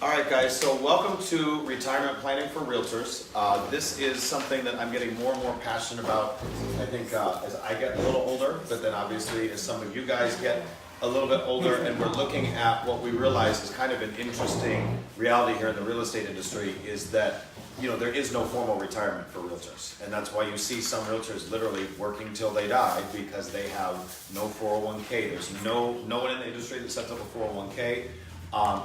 All right, guys, so welcome to Retirement Planning for Realtors. This is something that I'm getting more and more passionate about, I think, as I get a little older, but then obviously as some of you guys get a little bit older, and we're looking at what we realize is kind of an interesting reality here in the real estate industry is that, you know, there is no formal retirement for realtors. And that's why you see some realtors literally working till they die because they have no 401k. There's no one in the industry that sets up a 401k.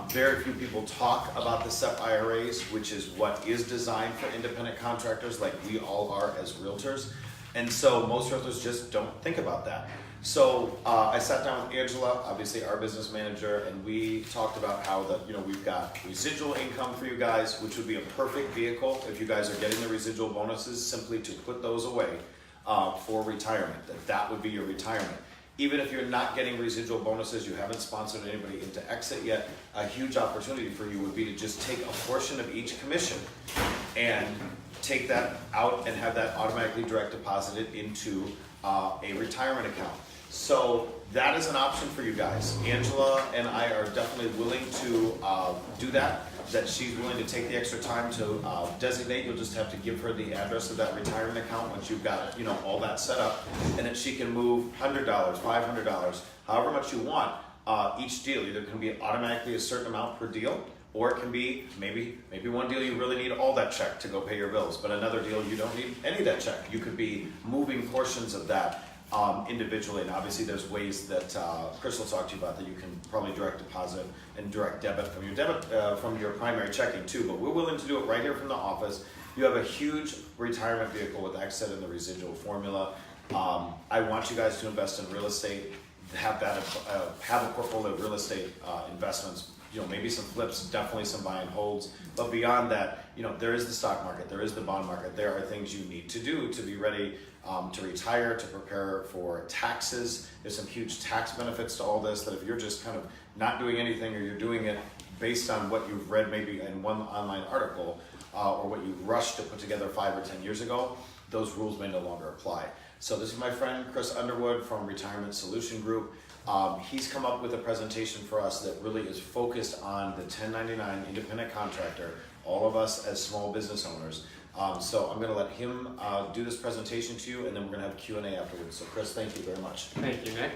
Very few people talk about the SEP IRAs, which is what is designed for independent contractors like we all are as realtors. And so most realtors just don't think about that. So I sat down with Angela, obviously our business manager, and we talked about how we've got residual income for you guys, which would be a perfect vehicle if you guys are getting the residual bonuses, simply to put those away for retirement. That would be your retirement. Even if you're not getting residual bonuses, you haven't sponsored anybody into exit yet, a huge opportunity for you would be to just take a portion of each commission and take that out and have that automatically direct deposited into a retirement account. So that is an option for you guys. Angela and I are definitely willing to do that she's willing to take the extra time to designate. You'll just have to give her the address of that retirement account once you've got all that set up, and then she can move $100, $500, however much you want. Each deal either can be automatically a certain amount per deal, or it can be maybe one deal you really need all that check to go pay your bills, but another deal you don't need any of that check. You could be moving portions of that individually, and obviously there's ways that Chris will talk to you about that you can probably direct deposit and direct debit from your primary checking too, but we're willing to do it right here from the office. You have a huge retirement vehicle with exit and the residual formula. I want you guys to invest in real estate, have a portfolio of real estate investments, maybe some flips, definitely some buy and holds, but beyond that, there is the stock market, there is the bond market, there are things you need to do to be ready to retire, to prepare for taxes. There's some huge tax benefits to all this, that if you're just kind of not doing anything, or you're doing it based on what you've read maybe in one online article, or what you rushed to put together 5 or 10 years ago, those rules may no longer apply. So this is my friend Chris Underwood from Retirement Solution Group. He's come up with a presentation for us that really is focused on the 1099 independent contractor, all of us as small business owners. So I'm going to let him do this presentation to you, and then we're going to have Q&A afterwards. So Chris, thank you very much. Thank you, Nick.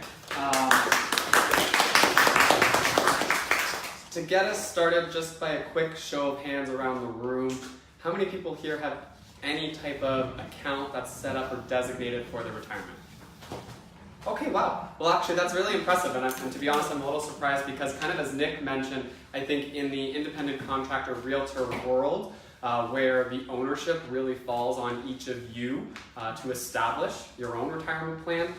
To get us started, just by a quick show of hands around the room, how many people here have any type of account that's set up or designated for their retirement? Okay, wow. Well, actually, that's really impressive, and to be honest, I'm a little surprised because, kind of as Nick mentioned, I think in the independent contractor realtor world, where the ownership really falls on each of you to establish your own retirement plan.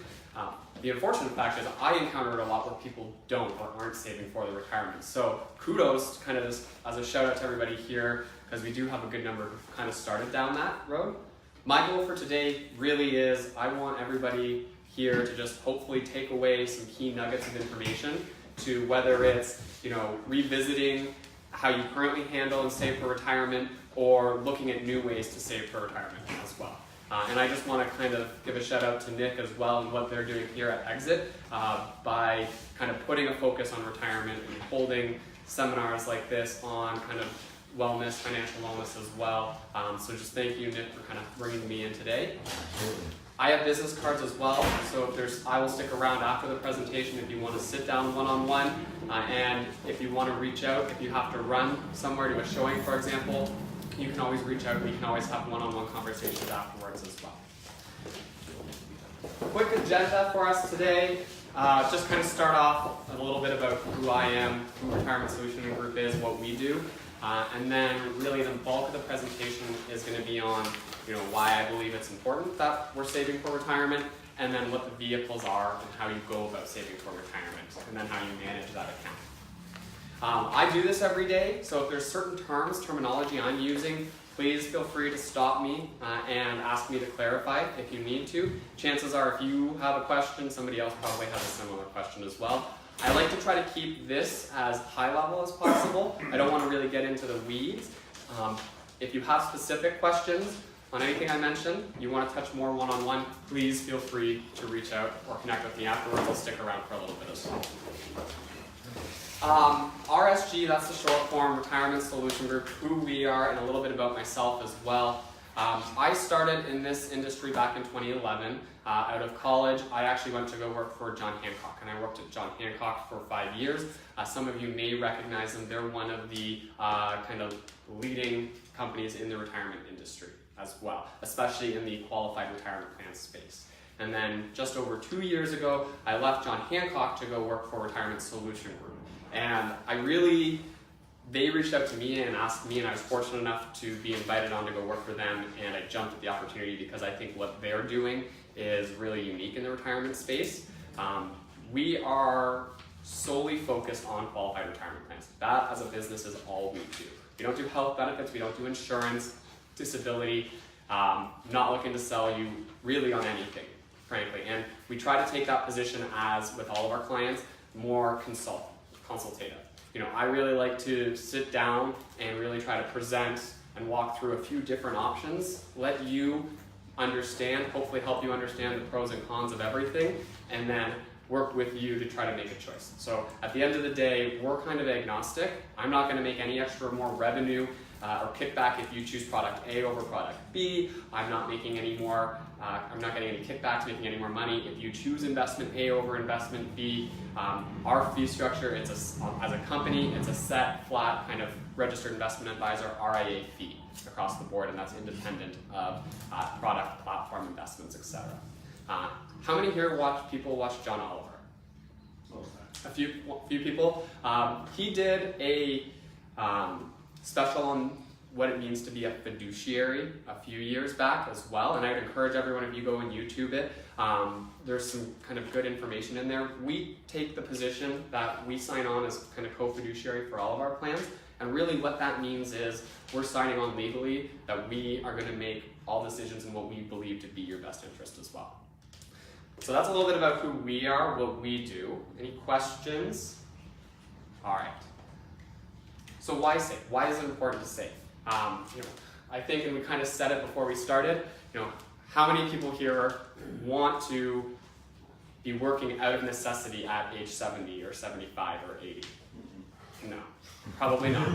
The unfortunate fact is I encountered a lot where people don't or aren't saving for their retirement. So kudos kind of as a shout out to everybody here, because we do have a good number who kind of started down that road. My goal for today really is I want everybody here to just hopefully take away some key nuggets of information, to whether it's revisiting how you currently handle and save for retirement, or looking at new ways to save for retirement as well. And I just want to kind of give a shout out to Nick as well and what they're doing here at Exit by kind of putting a focus on retirement and holding seminars like this on kind of wellness, financial wellness as well. So just thank you, Nick, for kind of bringing me in today. I have business cards as well, so I will stick around after the presentation if you want to sit down one-on-one, and if you want to reach out, if you have to run somewhere to a showing, for example, you can always reach out. We can always have one-on-one conversations afterwards as well. Quick agenda for us today. Just kind of start off a little bit about who I am, who Retirement Solution Group is, what we do, and then really the bulk of the presentation is going to be on why I believe it's important that we're saving for retirement, and then what the vehicles are and how you go about saving for retirement, and then how you manage that account. I do this every day, so if there's certain terminology I'm using, please feel free to stop me and ask me to clarify if you need to. Chances are if you have a question, somebody else probably has a similar question as well. I like to try to keep this as high level as possible. I don't want to really get into the weeds. If you have specific questions on anything I mentioned, you want to touch more one-on-one, please feel free to reach out or connect with me afterwards. I'll stick around for a little bit as well. Our RSG, that's the short form, Retirement Solution Group, who we are, and a little bit about myself as well. I started in this industry back in 2011. Out of college, I actually went to go work for John Hancock, and I worked at John Hancock for 5 years. Some of you may recognize them. They're one of the kind of leading companies in the retirement industry as well, especially in the qualified retirement plan space. And then just over 2 years ago, I left John Hancock to go work for Retirement Solution Group. And they reached out to me and asked me, and I was fortunate enough to be invited on to go work for them, and I jumped at the opportunity because I think what they're doing is really unique in the retirement space. We are solely focused on qualified retirement plans. That as a business is all we do. We don't do health benefits, we don't do insurance, disability, not looking to sell you really on anything, frankly. And we try to take that position as, with all of our clients, more consultative. You know, I really like to sit down and really try to present and walk through a few different options, let you understand, hopefully help you understand the pros and cons of everything, and then work with you to try to make a choice. So at the end of the day, we're kind of agnostic. I'm not going to make any extra more revenue or kickback if you choose product A over product B. I'm not making any more, I'm not getting any kickbacks, making any more money if you choose investment A over investment B. Our fee structure, as a company, it's a set, flat, kind of registered investment advisor RIA fee across the board, and that's independent of product, platform investments, etc. How many here people watch John Oliver? A few people. He did a special on what it means to be a fiduciary a few years back as well, and I would encourage everyone, if you go and YouTube it, there's some kind of good information in there. We take the position that we sign on as kind of co-fiduciary for all of our plans, and really what that means is we're signing on legally that we are going to make all decisions in what we believe to be your best interest as well. So that's a little bit about who we are, what we do. Any questions? All right. So why save? Why is it important to save? I think, and we kind of said it before we started, how many people here want to be working out of necessity at age 70 or 75 or 80? No, probably not.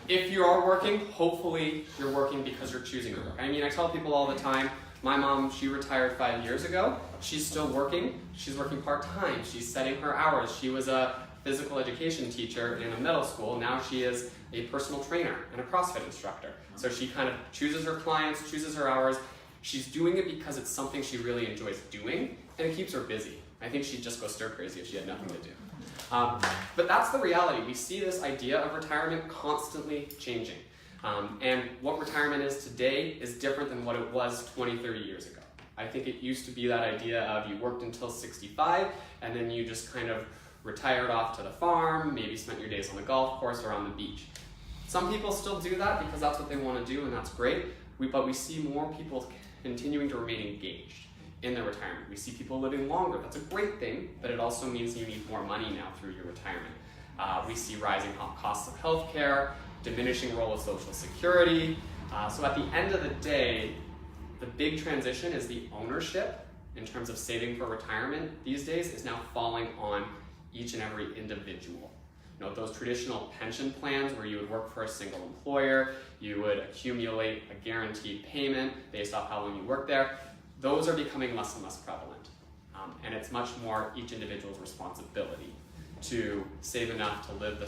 If you are working, hopefully you're working because you're choosing to work. I mean, I tell people all the time, my mom, she retired 5 years ago. She's still working. She's working part-time. She's setting her hours. She was a physical education teacher in a middle school. Now she is a personal trainer and a CrossFit instructor. So she kind of chooses her clients, chooses her hours. She's doing it because it's something she really enjoys doing, and it keeps her busy. I think she'd just go stir crazy if she had nothing to do. But that's the reality. We see this idea of retirement constantly changing. And what retirement is today is different than what it was 20, 30 years ago. I think it used to be that idea of you worked until 65 and then you just kind of retired off to the farm, maybe spent your days on the golf course or on the beach. Some people still do that because that's what they want to do, and that's great. But we see more people continuing to remain engaged in their retirement. We see people living longer. That's a great thing, but it also means you need more money now through your retirement. We see rising costs of healthcare, diminishing role of Social Security. So at the end of the day, the big transition is the ownership in terms of saving for retirement these days is now falling on each and every individual. Those traditional pension plans where you would work for a single employer, you would accumulate a guaranteed payment based off how long you work there, those are becoming less and less prevalent. And it's much more each individual's responsibility to save enough to live the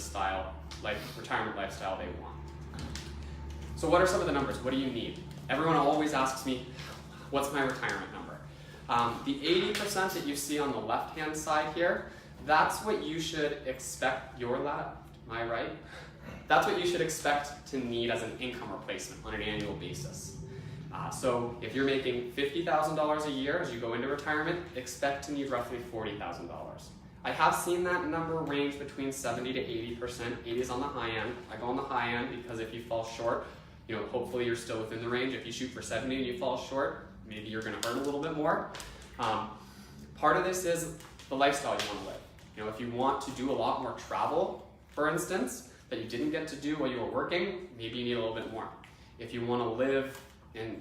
retirement lifestyle they want. So what are some of the numbers? What do you need? Everyone always asks me, what's my retirement number? The 80% that you see on the left-hand side here, that's what you should expect, your left, am I right? That's what you should expect to need as an income replacement on an annual basis. So if you're making $50,000 a year as you go into retirement, expect to need roughly $40,000. I have seen that number range between 70 to 80%. 80 is on the high end. I go on the high end because if you fall short, hopefully you're still within the range. If you shoot for 70 and you fall short, maybe you're going to earn a little bit more. Part of this is the lifestyle you want to live. If you want to do a lot more travel, for instance, that you didn't get to do while you were working, maybe you need a little bit more. If you want to live in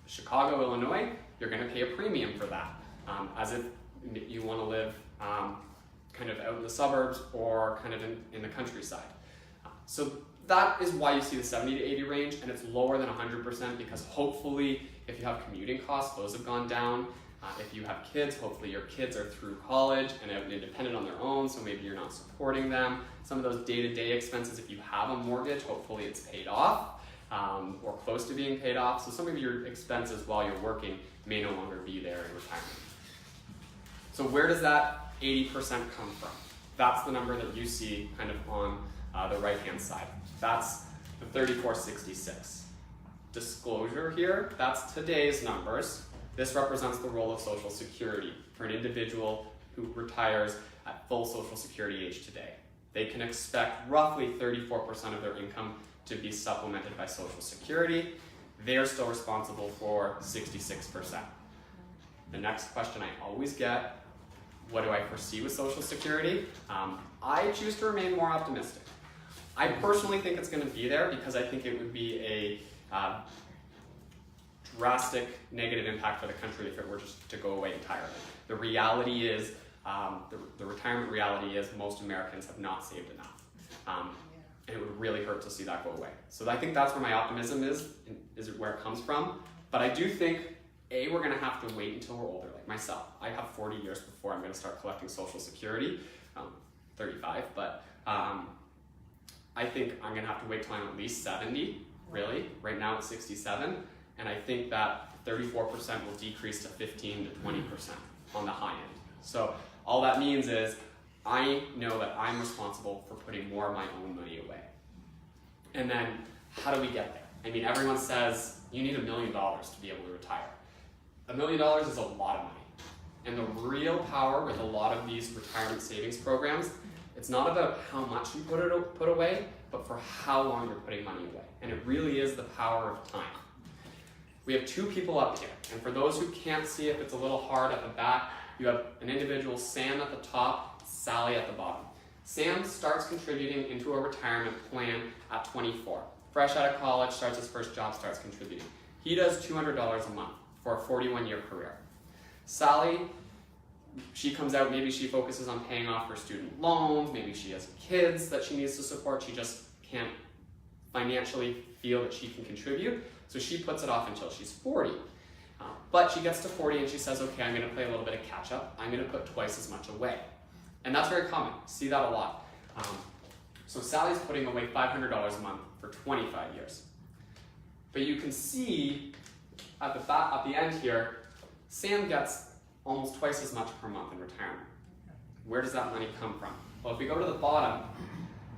Chicago, Illinois, you're going to pay a premium for that. As if you want to live kind of out in the suburbs or kind of in the countryside. So that is why you see the 70 to 80 range, and it's lower than 100% because hopefully if you have commuting costs, those have gone down. If you have kids, hopefully your kids are through college and out and independent on their own, so maybe you're not supporting them. Some of those day-to-day expenses, if you have a mortgage, hopefully it's paid off or close to being paid off. So some of your expenses while you're working may no longer be there in retirement. So where does that 80% come from? That's the number that you see kind of on the right-hand side. That's the 3466. Disclosure here, that's today's numbers. This represents the role of Social Security for an individual who retires at full Social Security age today. They can expect roughly 34% of their income to be supplemented by Social Security. They're still responsible for 66%. The next question I always get, what do I foresee with Social Security? I choose to remain more optimistic. I personally think it's going to be there because I think it would be a drastic negative impact for the country if it were just to go away entirely. The reality is, the retirement reality is most Americans have not saved enough. And it would really hurt to see that go away. So I think that's where my optimism is where it comes from. But I do think, A, we're gonna have to wait until we're older, like myself. I have 40 years before I'm gonna start collecting Social Security, 35, but I think I'm gonna have to wait till I'm at least 70, really. Right now it's 67. And I think that 34% will decrease to 15 to 20% on the high end. So all that means is I know that I'm responsible for putting more of my own money away. And then how do we get there? I mean, everyone says you need $1 million to be able to retire. $1 million is a lot of money. And the real power with a lot of these retirement savings programs, it's not about how much you put away, but for how long you're putting money away. And it really is the power of time. We have two people up here, and for those who can't see if it's a little hard at the back, you have an individual, Sam at the top, Sally at the bottom. Sam starts contributing into a retirement plan at 24. Fresh out of college, starts his first job, starts contributing. He does $200 a month for a 41-year career. Sally, she comes out, maybe she focuses on paying off her student loans, maybe she has kids that she needs to support, she just can't financially feel that she can contribute. So she puts it off until she's 40. But she gets to 40 and she says, okay, I'm gonna play a little bit of catch up. I'm gonna put twice as much away. And that's very common, see that a lot. So Sally's putting away $500 a month for 25 years. But you can see at the end here, Sam gets almost twice as much per month in retirement. Where does that money come from? Well, if we go to the bottom,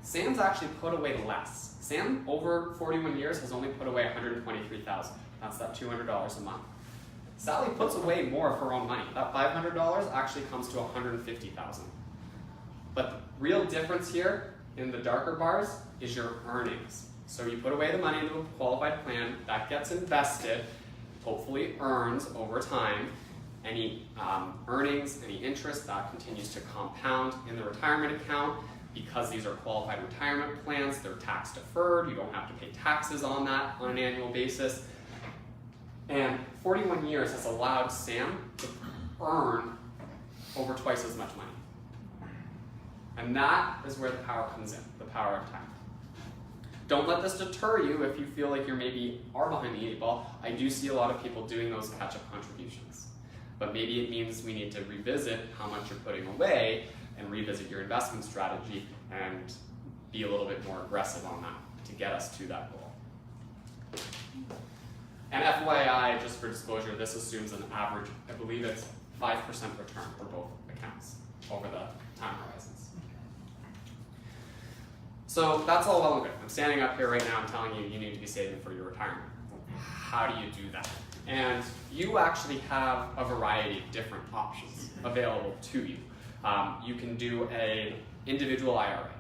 Sam's actually put away less. Sam, over 41 years, has only put away $123,000. That's that $200 a month. Sally puts away more of her own money. That $500 actually comes to $150,000. But the real difference here in the darker bars is your earnings. So you put away the money into a qualified plan, that gets invested, hopefully earns over time. Any earnings, any interest, that continues to compound in the retirement account. Because these are qualified retirement plans, they're tax deferred, you don't have to pay taxes on that on an annual basis. And 41 years has allowed Sam to earn over twice as much money. And that is where the power comes in, the power of time. Don't let this deter you if you feel like you maybe are behind the 8 ball. I do see a lot of people doing those catch-up contributions. But maybe it means we need to revisit how much you're putting away and revisit your investment strategy and be a little bit more aggressive on that to get us to that goal. And FYI, just for disclosure, this assumes an average, I believe it's 5% return for both accounts over the time horizons. So that's all well and good. I'm standing up here right now and telling you you need to be saving for your retirement. How do you do that? And you actually have a variety of different options available to you. You can do an individual IRA.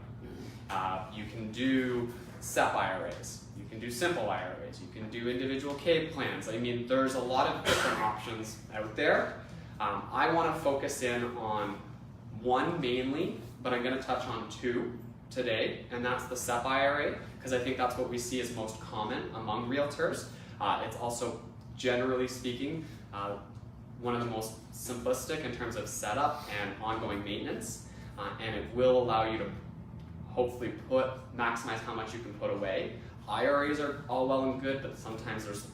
You can do SEP IRAs. You can do simple IRAs. You can do individual CAPE plans. I mean, there's a lot of different options out there. I want to focus in on one mainly, but I'm going to touch on two today, and that's the SEP IRA, because I think that's what we see as most common among realtors. It's also, generally speaking, one of the most simplistic in terms of setup and ongoing maintenance. and it will allow you to hopefully maximize how much you can put away. IRAs are all well and good, but sometimes there's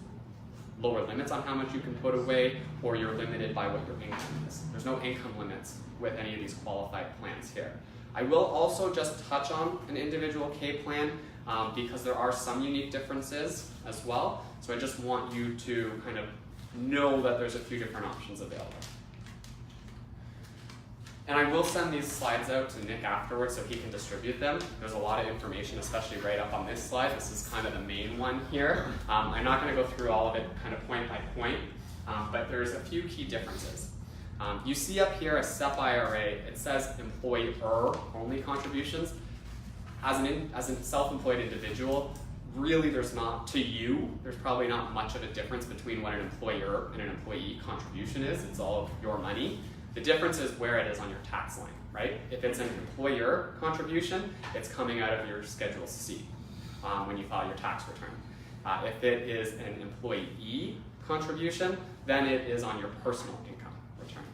lower limits on how much you can put away, or you're limited by what your income is. There's no income limits with any of these qualified plans here. I will also just touch on an individual K plan because there are some unique differences as well. So I just want you to kind of know that there's a few different options available. And I will send these slides out to Nick afterwards so he can distribute them. There's a lot of information, especially right up on this slide. This is kind of the main one here. I'm not going to go through all of it kind of point by point, but there's a few key differences. You see up here a SEP IRA, it says employer-only contributions. As a self-employed individual, really there's probably not much of a difference between what an employer and an employee contribution is. It's all of your money. The difference is where it is on your tax line, right? If it's an employer contribution, it's coming out of your Schedule C when you file your tax return. If it is an employee contribution, then it is on your personal income return.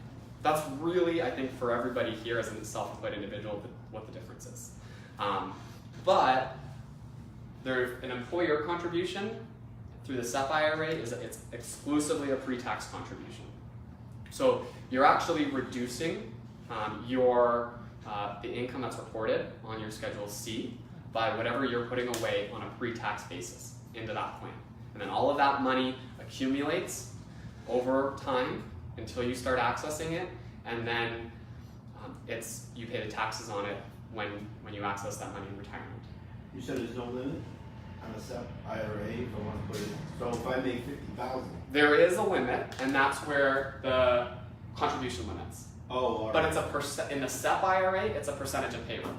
That's really, I think, for everybody here as a self-employed individual, what the difference is. But there's an employer contribution through the SEP IRA it's exclusively a pre-tax contribution. So you're actually reducing the income that's reported on your Schedule C by whatever you're putting away on a pre-tax basis into that plan. And then all of that money accumulates over time until you start accessing it, and then you pay the taxes on it when you access that money in retirement. You said there's no limit on a SEP IRA if I want to put it. So if I make $50,000. There is a limit, and that's where the contribution limits. Oh, all right. But it's a in the SEP IRA, it's a percentage of payroll.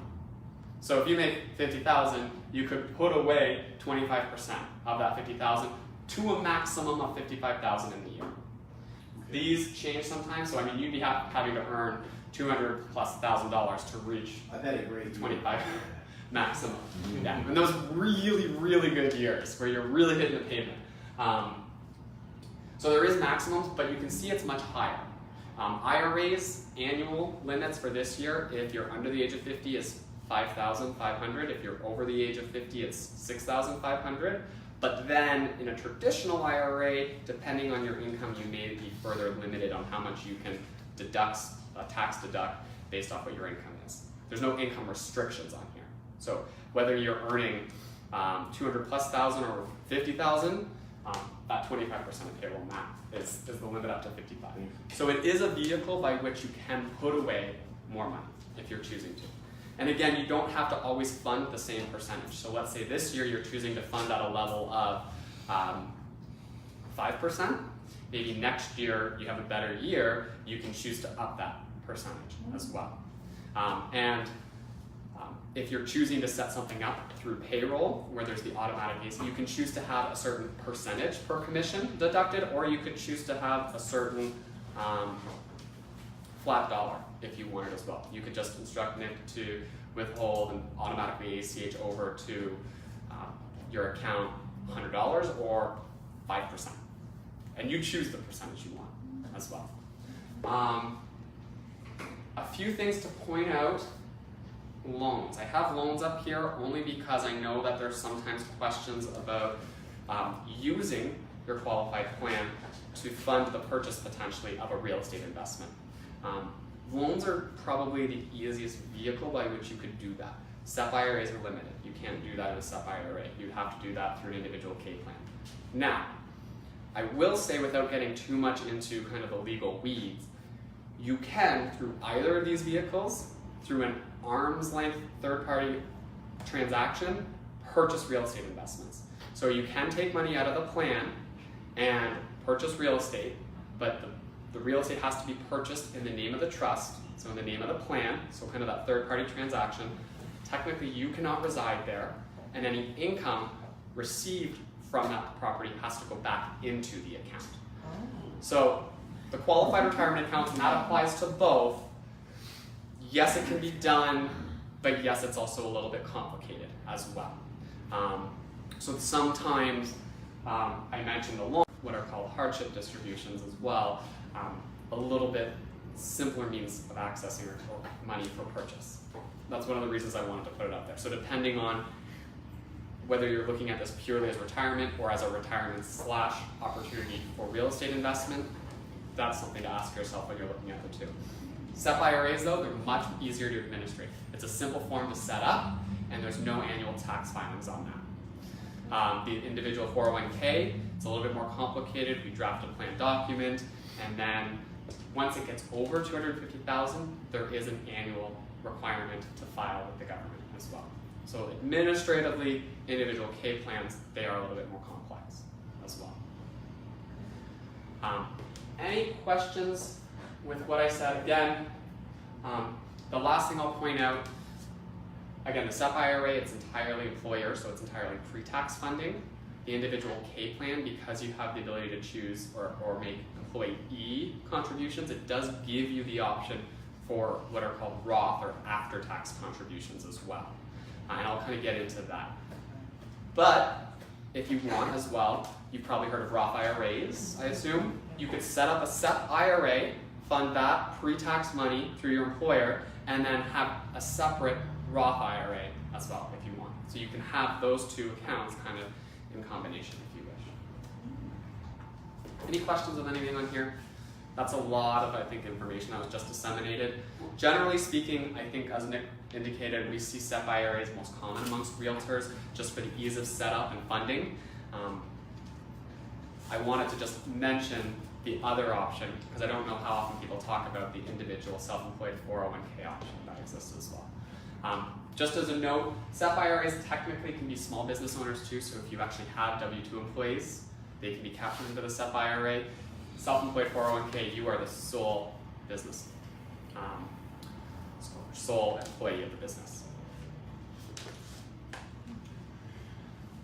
So if you make $50,000, you could put away 25% of that $50,000 to a maximum of $55,000 in the year. Okay. These change sometimes, so I mean you'd be having to earn $200,000+ to reach I've had a great 25 maximum. Yeah, and those really, really good years where you're really hitting the pavement. So there is maximums, but you can see it's much higher. IRA's annual limits for this year, if you're under the age of 50, is $5,500. If you're over the age of 50, it's $6,500. But then in a traditional IRA, depending on your income, you may be further limited on how much you can tax deduct based off what your income is. There's no income restrictions on here. So whether you're earning 200,000+ or 50,000, that 25% of payroll math is the limit up to 55. So it is a vehicle by which you can put away more money if you're choosing to. And again, you don't have to always fund the same percentage. So let's say this year you're choosing to fund at a level of 5%. Maybe next year you have a better year, you can choose to up that percentage as well. If you're choosing to set something up through payroll, where there's the automatic piece, you can choose to have a certain percentage per commission deducted, or you could choose to have a certain flat dollar if you wanted as well. You could just instruct Nick to withhold and automatically ACH over to your account $100 or 5%. And you choose the percentage you want as well. A few things to point out. Loans. I have loans up here only because I know that there's sometimes questions about using your qualified plan to fund the purchase potentially of a real estate investment. Loans are probably the easiest vehicle by which you could do that. SEP IRAs are limited. You can't do that in a SEP IRA. You'd have to do that through an individual K plan. Now, I will say, without getting too much into kind of the legal weeds, you can, through either of these vehicles, through an arm's length third-party transaction, purchase real estate investments. So you can take money out of the plan and purchase real estate, but the real estate has to be purchased in the name of the trust, so in the name of the plan, so kind of that third-party transaction. Technically, you cannot reside there, and any income received from that property has to go back into the account. So the qualified retirement account, and that applies to both. Yes, it can be done, but yes, it's also a little bit complicated as well. So sometimes, I mentioned the loan, what are called hardship distributions as well, a little bit simpler means of accessing or money for purchase. That's one of the reasons I wanted to put it up there. So depending on whether you're looking at this purely as retirement or as a retirement / opportunity for real estate investment, that's something to ask yourself when you're looking at the two. SEP IRAs though, they're much easier to administrate. It's a simple form to set up and there's no annual tax filings on that. The individual 401k, it's a little bit more complicated. We draft a plan document and then once it gets over $250,000, there is an annual requirement to file with the government as well. So administratively, individual K plans, they are a little bit more complex as well. Any questions with what I said? Again, the last thing I'll point out, again, the SEP IRA, it's entirely employer, so it's entirely pre-tax funding. The individual K plan, because you have the ability to choose or make employee contributions, it does give you the option for what are called Roth or after-tax contributions as well. And I'll kind of get into that. But if you want as well, you've probably heard of Roth IRAs, I assume. You could set up a SEP IRA, fund that pre-tax money through your employer, and then have a separate Roth IRA as well if you want. So you can have those two accounts kind of in combination if you wish. Any questions with anything on here? That's a lot of, I think, information that was just disseminated. Generally speaking, I think as Nick indicated, we see SEP IRAs most common amongst realtors just for the ease of setup and funding. I wanted to just mention the other option because I don't know how often people talk about the individual self-employed 401k option that exists as well. Just as a note, SEP IRAs technically can be small business owners too, so if you actually have W-2 employees, they can be captured into the SEP IRA. Self-employed 401k, you are the sole business, sole employee of the business.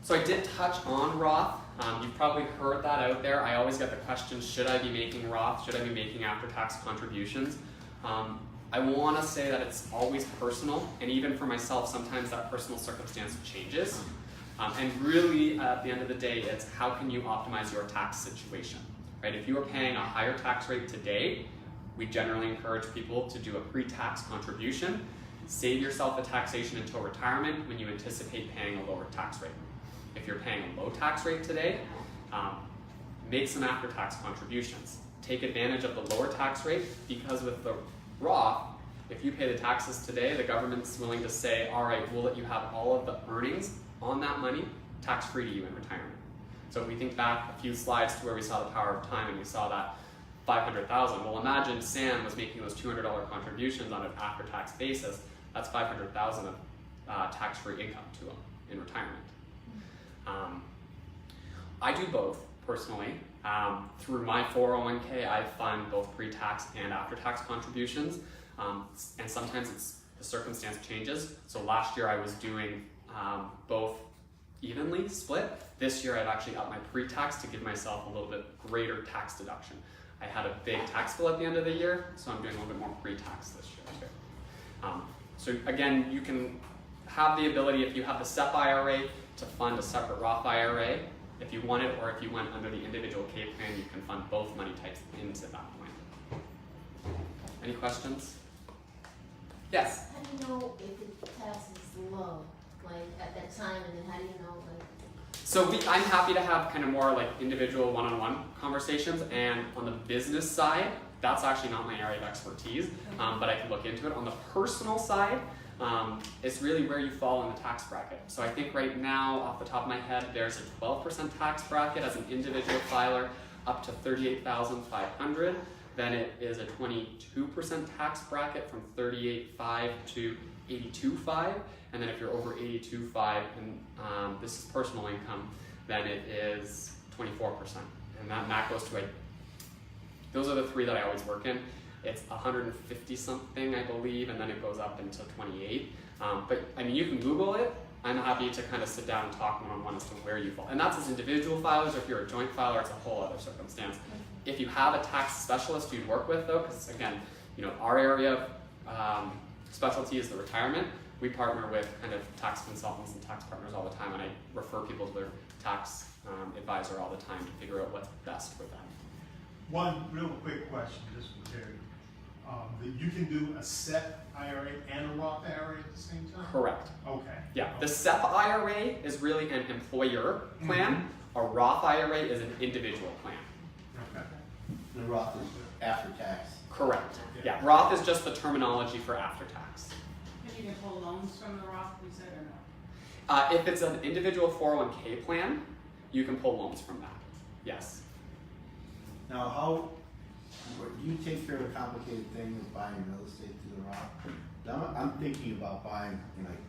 So I did touch on Roth. You've probably heard that out there. I always get the question, should I be making Roth? Should I be making after-tax contributions? I want to say that it's always personal, and even for myself, sometimes that personal circumstance changes. And really, at the end of the day, it's how can you optimize your tax situation? Right? If you are paying a higher tax rate today, we generally encourage people to do a pre-tax contribution. Save yourself the taxation until retirement when you anticipate paying a lower tax rate. If you're paying a low tax rate today, make some after-tax contributions. Take advantage of the lower tax rate because with the Roth, if you pay the taxes today, the government's willing to say, all right, we'll let you have all of the earnings on that money tax-free to you in retirement. So if we think back a few slides to where we saw the power of time and we saw that $500,000, well imagine Sam was making those $200 contributions on an after-tax basis, that's $500,000 of tax-free income to him in retirement. I do both personally. Through my 401k, I fund both pre-tax and after-tax contributions, and sometimes the circumstance changes. So last year I was doing both evenly split. This year I've actually upped my pre-tax to give myself a little bit greater tax deduction. I had a big tax bill at the end of the year, so I'm doing a little bit more pre-tax this year too. So again, you can have the ability, if you have the SEP IRA, to fund a separate Roth IRA if you want it, or if you went under the individual K plan, you can fund both money types into that point. Any questions? Yes? How do you know if the tax is low, like at that time, and then how do you know, like? So I'm happy to have kind of more like individual one-on-one conversations, and on the business side, that's actually not my area of expertise, but I can look into it. On the personal side, it's really where you fall in the tax bracket. So I think right now, off the top of my head, there's a 12% tax bracket as an individual filer up to $38,500. Then it is a 22% tax bracket from $38,500 to $82,500. And then if you're over $82,500, and this is personal income, then it is 24%. And that goes to those are the three that I always work in. It's 150 something, I believe, and then it goes up into 28. But I mean, you can Google it. I'm happy to kind of sit down and talk one-on-one as to where you fall. And that's as individual filers, or if you're a joint filer, it's a whole other circumstance. If you have a tax specialist you'd work with though, because again, our area of specialty is the retirement. We partner with kind of tax consultants and tax partners all the time, and I refer people to their tax advisor all the time to figure out what's best for them. One real quick question, just for Terry. that you can do a SEP IRA and a Roth IRA at the same time? Correct. Okay. Yeah, the SEP IRA is really an employer plan. A Roth IRA is an individual plan. Okay. The Roth is after tax. Correct. Yeah, Roth is just the terminology for after tax. And you can pull loans from the Roth, you said, or no? If it's an individual 401k plan, you can pull loans from that. Yes. Now, how do you take care of the complicated thing of buying real estate through the Roth? I'm thinking about buying like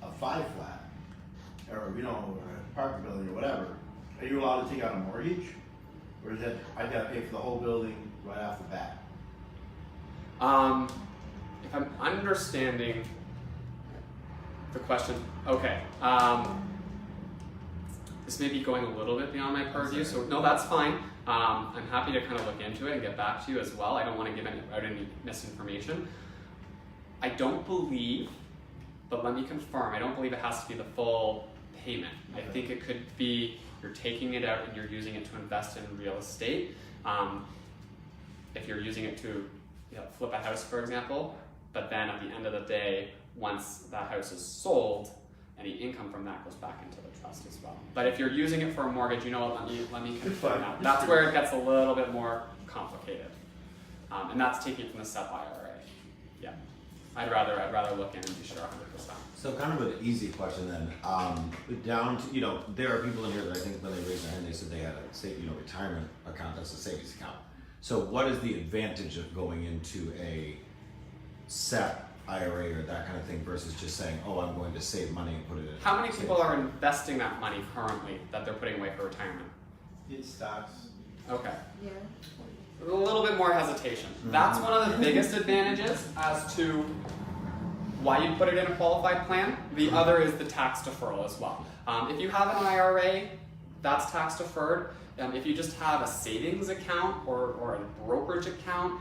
a 5-flat, or or a apartment building or whatever. Are you allowed to take out a mortgage, or is that I got to pay for the whole building right off the bat? If I'm understanding the question, okay. This may be going a little bit beyond my purview, so no, that's fine. I'm happy to kind of look into it and get back to you as well. I don't want to give out any misinformation. I don't believe, but let me confirm, I don't believe it has to be the full payment. I think it could be you're taking it out and you're using it to invest in real estate. If you're using it to flip a house, for example, but then at the end of the day, once that house is sold, any income from that goes back into the trust as well. But if you're using it for a mortgage, you know what, let me confirm that. That's where it gets a little bit more complicated. And that's taking it from the SEP IRA. Yeah. I'd rather look in and be sure 100%. So kind of an easy question then. Down to, there are people in here that I think when they raised their hand, they said they had a retirement account, that's a savings account. So what is the advantage of going into a SEP IRA or that kind of thing versus just saying, oh, I'm going to save money and put it in? How many people are investing that money currently that they're putting away for retirement? In stocks. Okay. Yeah. A little bit more hesitation. That's one of the biggest advantages as to why you put it in a qualified plan. The other is the tax deferral as well. If you have an IRA, that's tax deferred. If you just have a savings account or a brokerage account,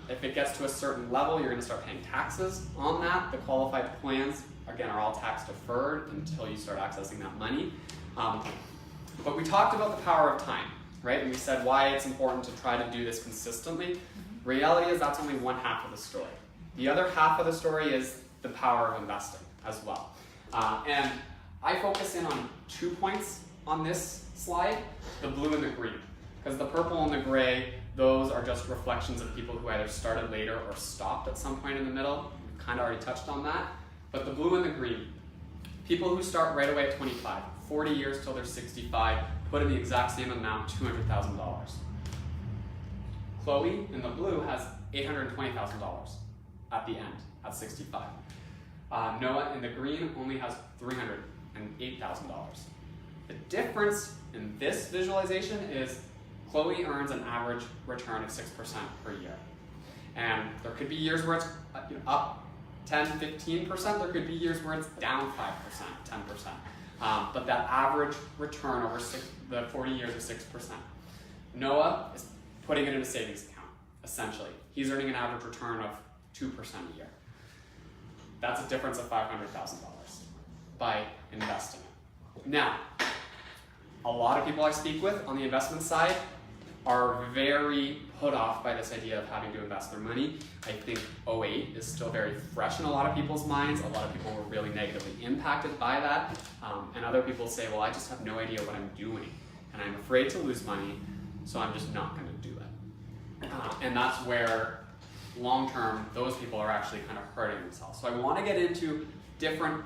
if it gets to a certain level, you're going to start paying taxes on that. The qualified plans, again, are all tax deferred until you start accessing that money. But we talked about the power of time, right? And we said why it's important to try to do this consistently. Reality is that's only one half of the story. The other half of the story is the power of investing as well. And I focus in on 2 points on this slide, the blue and the green. Because the purple and the gray, those are just reflections of people who either started later or stopped at some point in the middle. We've kind of already touched on that. But the blue and the green, people who start right away at 25, 40 years till they're 65, put in the exact same amount, $200,000. Chloe in the blue has $820,000 at the end, at 65. Noah in the green only has $308,000. The difference in this visualization is Chloe earns an average return of 6% per year. And there could be years where it's up 10, 15%. There could be years where it's down 5%, 10%. But that average return over the 40 years is 6%. Noah is putting it in a savings account, essentially. He's earning an average return of 2% a year. That's a difference of $500,000 by investing it. Now, a lot of people I speak with on the investment side are very put off by this idea of having to invest their money. I think 08 is still very fresh in a lot of people's minds. A lot of people were really negatively impacted by that. And other people say, well, I just have no idea what I'm doing. And I'm afraid to lose money, so I'm just not going to do it. And that's where long-term, those people are actually kind of hurting themselves. So I want to get into different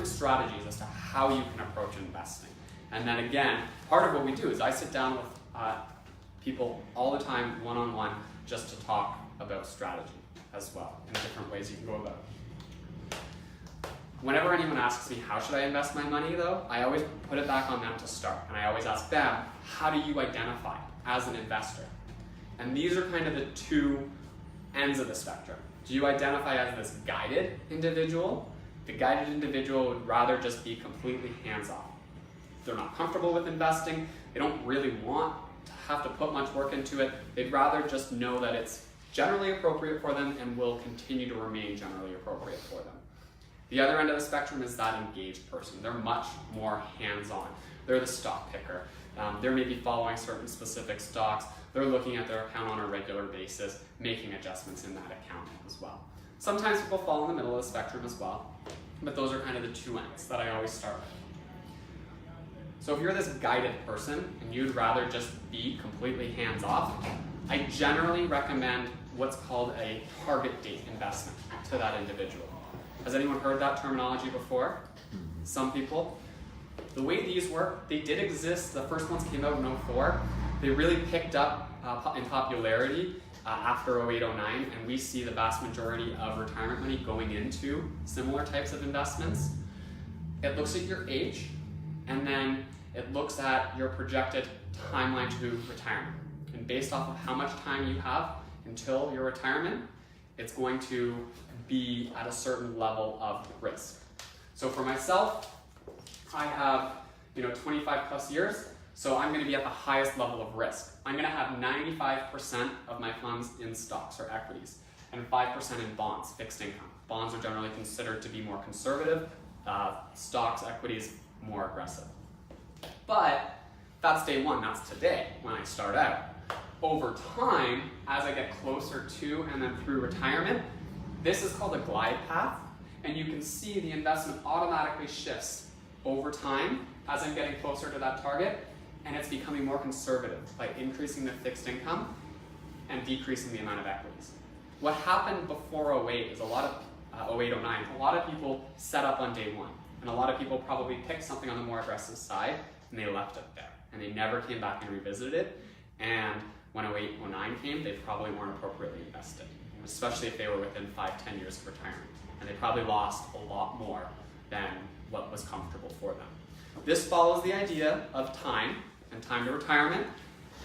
strategies as to how you can approach investing. And then again, part of what we do is I sit down with people all the time, one-on-one, just to talk about strategy as well, and different ways you can go about it. Whenever anyone asks me, how should I invest my money though, I always put it back on them to start. And I always ask them, how do you identify as an investor? And these are kind of the two ends of the spectrum. Do you identify as this guided individual? The guided individual would rather just be completely hands-off. They're not comfortable with investing. They don't really want to have to put much work into it. They'd rather just know that it's generally appropriate for them and will continue to remain generally appropriate for them. The other end of the spectrum is that engaged person. They're much more hands-on. They're the stock picker. They may be following certain specific stocks, they're looking at their account on a regular basis, making adjustments in that account as well. Sometimes people fall in the middle of the spectrum as well, but those are kind of the two ends that I always start with. So if you're this guided person and you'd rather just be completely hands-off, I generally recommend what's called a target date investment to that individual. Has anyone heard that terminology before? Some people. The way these work, they did exist. The first ones came out in 2004. They really picked up in popularity after 2008-09, and we see the vast majority of retirement money going into similar types of investments. It looks at your age, and then it looks at your projected timeline to retirement. And based off of how much time you have until your retirement, it's going to be at a certain level of risk. So for myself, I have 25 plus years, so I'm going to be at the highest level of risk. I'm going to have 95% of my funds in stocks or equities, and 5% in bonds, fixed income. Bonds are generally considered to be more conservative, stocks, equities, more aggressive. But that's day one, that's today when I start out. Over time, as I get closer to and then through retirement, this is called a glide path, and you can see the investment automatically shifts over time as I'm getting closer to that target, and it's becoming more conservative by increasing the fixed income and decreasing the amount of equities. What happened before 08 is a lot of 08-09, a lot of people set up on day one, and a lot of people probably picked something on the more aggressive side and they left it there, and they never came back and revisited it. And when 08-09 came, they probably weren't appropriately invested, especially if they were within 5-10 years of retirement, and they probably lost a lot more than what was comfortable for them. This follows the idea of time and time to retirement,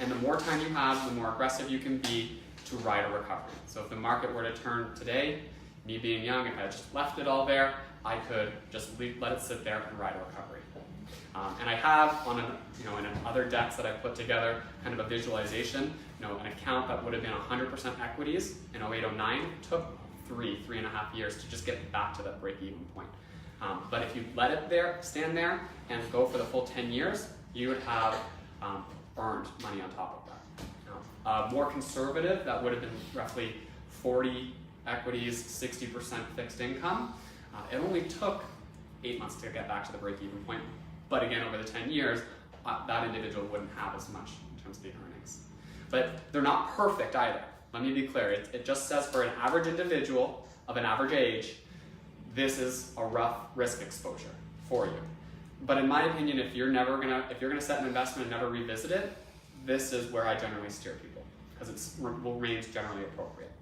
and the more time you have, the more aggressive you can be to ride a recovery. So if the market were to turn today, me being young, if I just left it all there, I could just let it sit there and ride a recovery. And I have on in other decks that I put together kind of a visualization, an account that would have been 100% equities in 08-09 took 3.5 years to just get back to that break-even point. But if you let it stand there and go for the full 10 years, you would have earned money on top of that. More conservative, that would have been roughly 40 equities, 60% fixed income. It only took 8 months to get back to the break-even point. But again, over the 10 years, that individual wouldn't have as much in terms of the earnings. But they're not perfect either. Let me be clear. It just says for an average individual of an average age, this is a rough risk exposure for you. But in my opinion, if you're gonna set an investment and never revisit it, this is where I generally steer people, because it remains generally appropriate.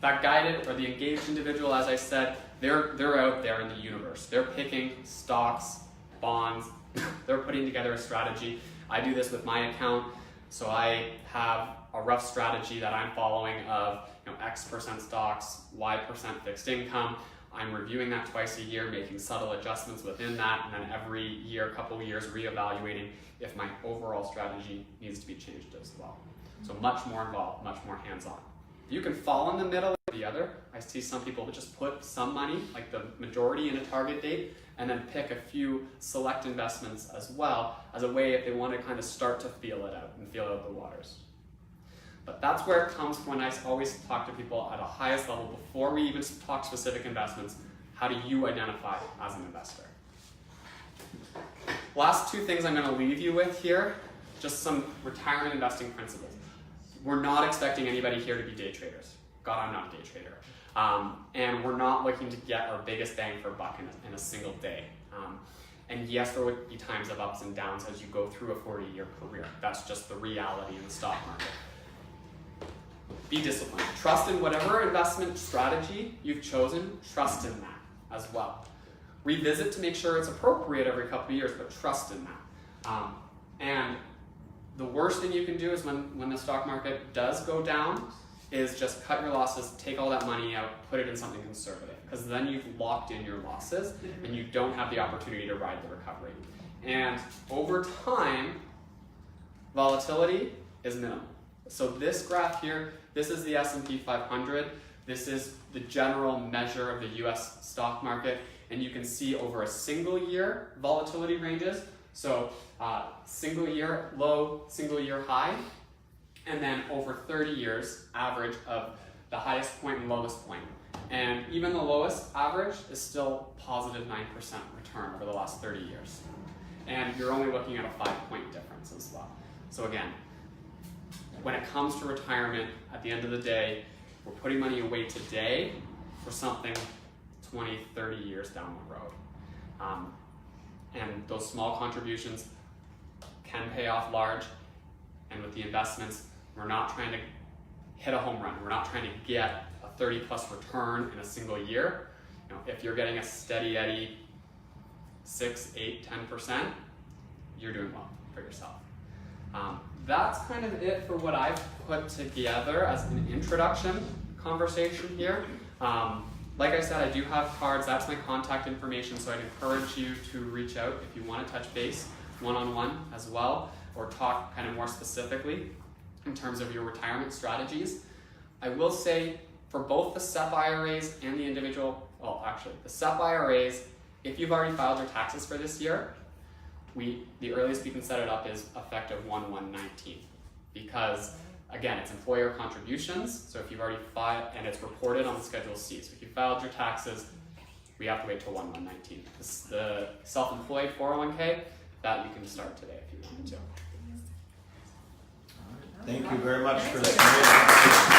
That guided or the engaged individual, as I said, they're out there in the universe. They're picking stocks, bonds, they're putting together a strategy. I do this with my account, so I have a rough strategy that I'm following of X% stocks, Y% fixed income. I'm reviewing that twice a year, making subtle adjustments within that, and then every year, couple of years, reevaluating if my overall strategy needs to be changed as well. So much more involved, much more hands-on. You can fall in the middle or the other. I see some people that just put some money, like the majority, in a target date, and then pick a few select investments as well, as a way if they want to kind of start to feel it out and feel out the waters. But that's where it comes when I always talk to people at a highest level before we even talk specific investments. How do you identify as an investor? Last two things I'm going to leave you with here, just some retirement investing principles. We're not expecting anybody here to be day traders. God, I'm not a day trader. And we're not looking to get our biggest bang for buck in a single day. And yes, there would be times of ups and downs as you go through a 40-year career. That's just the reality in the stock market. Be disciplined. Trust in whatever investment strategy you've chosen, trust in that as well. Revisit to make sure it's appropriate every couple of years, but trust in that. And the worst thing you can do is when the stock market does go down is just cut your losses, take all that money out, put it in something conservative, because then you've locked in your losses and you don't have the opportunity to ride the recovery. And over time, volatility is minimal. So this graph here, this is the S&P 500. This is the general measure of the US stock market. And you can see over a single year volatility ranges. So single year low, single year high, and then over 30 years, average of the highest point and lowest point. And even the lowest average is still positive 9% return over the last 30 years. And you're only looking at a 5-point difference as well. So again, when it comes to retirement, at the end of the day, we're putting money away today for something 20, 30 years down the road. And those small contributions can pay off large. And with the investments, we're not trying to hit a home run. We're not trying to get a 30+ return in a single year. You know, if you're getting a steady Eddie 6, 8, 10%, you're doing well for yourself. That's kind of it for what I've put together as an introduction conversation here. Like I said, I do have cards. That's my contact information, so I'd encourage you to reach out if you want to touch base one-on-one as well, or talk kind of more specifically in terms of your retirement strategies. I will say for both the SEP IRAs and the individual, well actually the SEP IRAs, if you've already filed your taxes for this year, the earliest we can set it up is effective 1/1/19, because again, it's employer contributions, so if you've already filed, and it's reported on the Schedule C, so if you filed your taxes, we have to wait till 1/1/19. The self-employed 401k, that you can start today if you wanted to. Thank you very much for that.